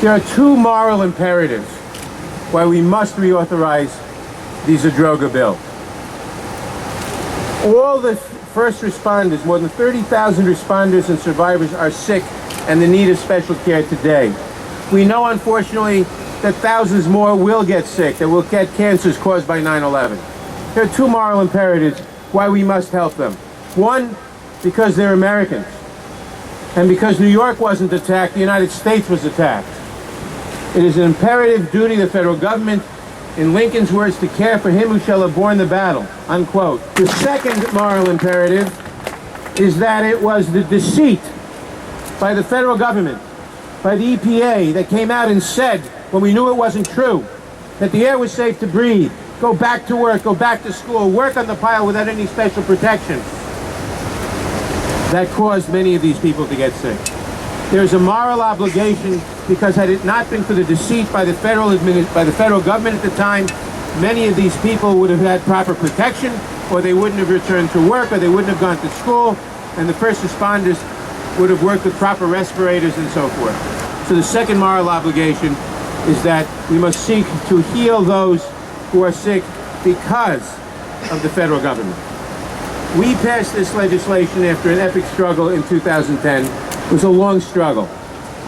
There are two moral imperatives why we must reauthorize the Zadroga bill. All the first responders, more than 30,000 responders and survivors, are sick and in need of special care today. We know, unfortunately, that thousands more will get sick, that will get cancers caused by 9/11. There are two moral imperatives why we must help them. One, because they're Americans. And because New York wasn't attacked, the United States was attacked. It is an imperative duty of the federal government, in Lincoln's words, to care for him who shall have borne the battle, unquote. The second moral imperative is that it was the deceit by the federal government, by the EPA, that came out and said, when we knew it wasn't true, that the air was safe to breathe, go back to work, go back to school, work on the pile without any special protection, that caused many of these people to get sick. There's a moral obligation, because had it not been for the deceit by the federal government at the time, many of these people would have had proper protection, or they wouldn't have returned to work, or they wouldn't have gone to school, and the first responders would have worked with proper respirators and so forth. So the second moral obligation is that we must seek to heal those who are sick because of the federal government. We passed this legislation after an epic struggle in 2010. It was a long struggle.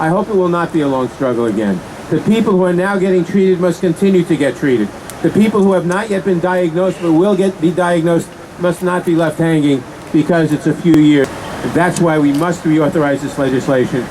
I hope it will not be a long struggle again. The people who are now getting treated must continue to get treated. The people who have not yet been diagnosed but will be diagnosed must not be left hanging because it's a few years. That's why we must reauthorize this legislation.